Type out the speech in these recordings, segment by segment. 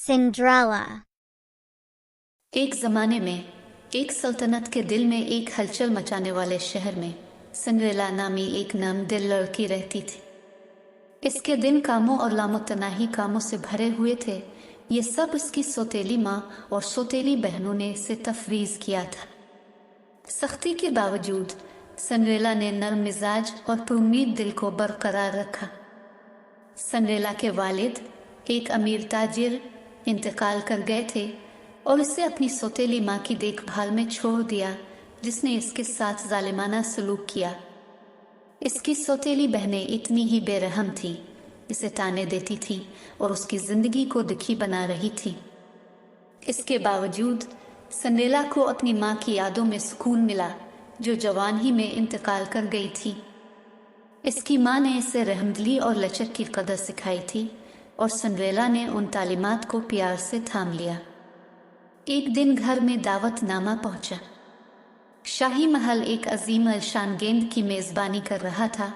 Cinderella. एक ज़माने में एक सल्तनत के दिल में एक हलचल मचाने वाले शहर में सिंड्रेला नामी एक नामदिल लड़की रहती थी। इसके दिन कामों और लामोतनाही कामों से भरे हुए थे। ये सब इसकी सौतेली माँ और सौतेली बहनों ने इसे तफवीज़ किया था। सख्ती के बावजूद सिंड्रेला ने नरम मिजाज और पुरुम्मीद दिल को बरकरार रखा। सिंड्रेला के वालिद एक अमीर ताजिर इंतकाल कर गए थे और इसे अपनी सौतेली माँ की देखभाल में छोड़ दिया, जिसने इसके साथ जालिमाना सलूक किया। इसकी सौतेली बहनें इतनी ही बेरहम थी, इसे ताने देती थी और उसकी जिंदगी को दुखी बना रही थी। इसके बावजूद सिंड्रेला को अपनी माँ की यादों में सुकून मिला, जो जवान ही में इंतकाल कर गई थी। इसकी माँ ने इसे रहमदिली और लचक की कदर सिखाई थी और सिंड्रेला ने उन तालीमात को प्यार से थाम लिया। एक दिन घर में दावतनामा पहुंचा। शाही महल एक अजीम अलशान गेंद की मेज़बानी कर रहा था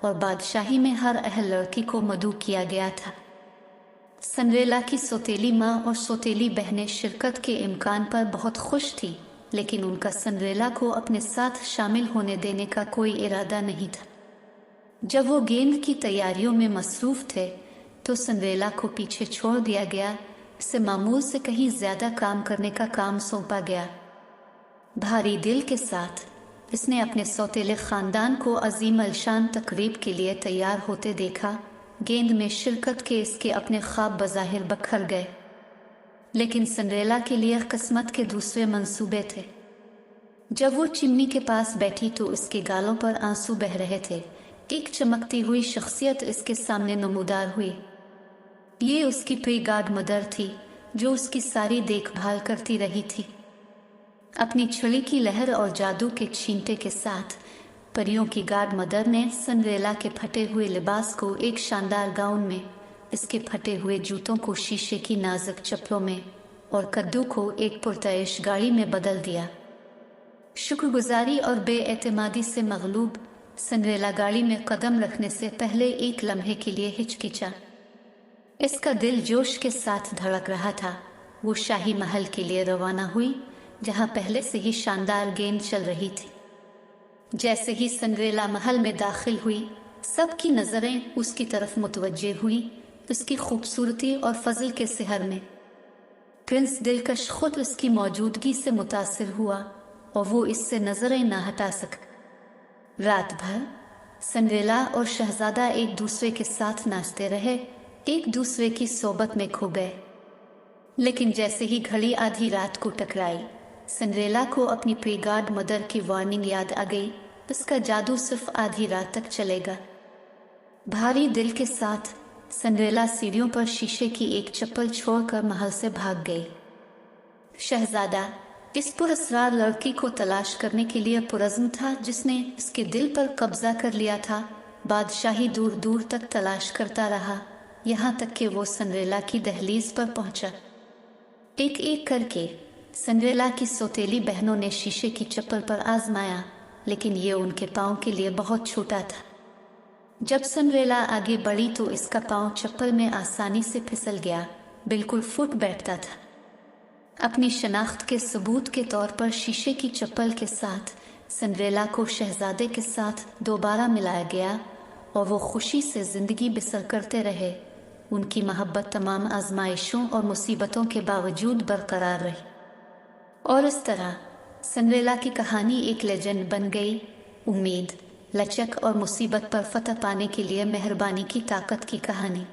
और बादशाही में हर अहल लड़की को मदऊ किया गया था। सिंड्रेला की सौतेली माँ और सौतेली बहनें शिरकत के इम्कान पर बहुत खुश थी, लेकिन उनका सिंड्रेला को अपने साथ शामिल होने देने का कोई इरादा नहीं था। जब वो गेंद की तैयारियों में मसरूफ़ थे तो सिंड्रेला को पीछे छोड़ दिया गया। इसे मामूल से कहीं ज़्यादा काम करने का काम सौंपा गया। भारी दिल के साथ इसने अपने सौतेले ख़ानदान को अजीम अलशान तकरीब के लिए तैयार होते देखा। गेंद में शिरकत के इसके अपने ख्वाब बज़ाहिर बखर गए, लेकिन सिंड्रेला के लिए किस्मत के दूसरे मंसूबे थे। जब वो चिमनी के पास बैठी तो इसके गालों पर आंसू बह रहे थे। एक चमकती हुई शख्सियत इसके सामने नमूदार हुई। ये उसकी प्री गार्ड मदर थी, जो उसकी सारी देखभाल करती रही थी। अपनी छड़ी की लहर और जादू के छींटे के साथ परियों की गार्ड मदर ने सिंड्रेला के फटे हुए लिबास को एक शानदार गाउन में, इसके फटे हुए जूतों को शीशे की नाजुक चप्पलों में और कद्दू को एक पुरतैश गाड़ी में बदल दिया। शुक्रगुजारी और बेएतमादी से मगलूब सिंड्रेला गाड़ी में कदम रखने से पहले एक लम्हे के लिए हिचकिचा। इसका दिल जोश के साथ धड़क रहा था। वो शाही महल के लिए रवाना हुई, जहां पहले से ही शानदार गेंद चल रही थी। जैसे ही सिंड्रेला महल में दाखिल हुई, सबकी नज़रें उसकी तरफ मुतवज्जे हुई। उसकी खूबसूरती और फजल के सिहर में प्रिंस दिलकश खुद उसकी मौजूदगी से मुतासिर हुआ और वो इससे नज़रें ना हटा सका। रात भर सिंड्रेला और शहजादा एक दूसरे के साथ नाचते रहे, एक दूसरे की सोबत में खो गए। लेकिन जैसे ही घड़ी आधी रात को टकराई, सिंड्रेला को अपनी प्री गार्ड मदर की वार्निंग याद आ गई। इसका जादू सिर्फ आधी रात तक चलेगा। भारी दिल के साथ सिंड्रेला सीढ़ियों पर शीशे की एक चप्पल छोड़कर महल से भाग गई। शहजादा इस पुरअसरार लड़की को तलाश करने के लिए पुरज़्म था, जिसने इसके दिल पर कब्जा कर लिया था। बादशाही दूर दूर तक तलाश करता रहा, यहाँ तक कि वो सिंड्रेला की दहलीज पर पहुंचा। एक एक करके सिंड्रेला की सौतेली बहनों ने शीशे की चप्पल पर आजमाया, लेकिन ये उनके पाँव के लिए बहुत छोटा था। जब सिंड्रेला आगे बढ़ी तो इसका पाँव चप्पल में आसानी से फिसल गया, बिल्कुल फुट बैठता था। अपनी शनाख्त के सबूत के तौर पर शीशे की चप्पल के साथ सिंड्रेला को शहजादे के साथ दोबारा मिलाया गया और वो खुशी से ज़िंदगी बसर करते रहे। उनकी मोहब्बत तमाम आजमाइशों और मुसीबतों के बावजूद बरकरार रही और इस तरह सिंड्रेला की कहानी एक लेजेंड बन गई। उम्मीद, लचक और मुसीबत पर फतह पाने के लिए मेहरबानी की ताकत की कहानी।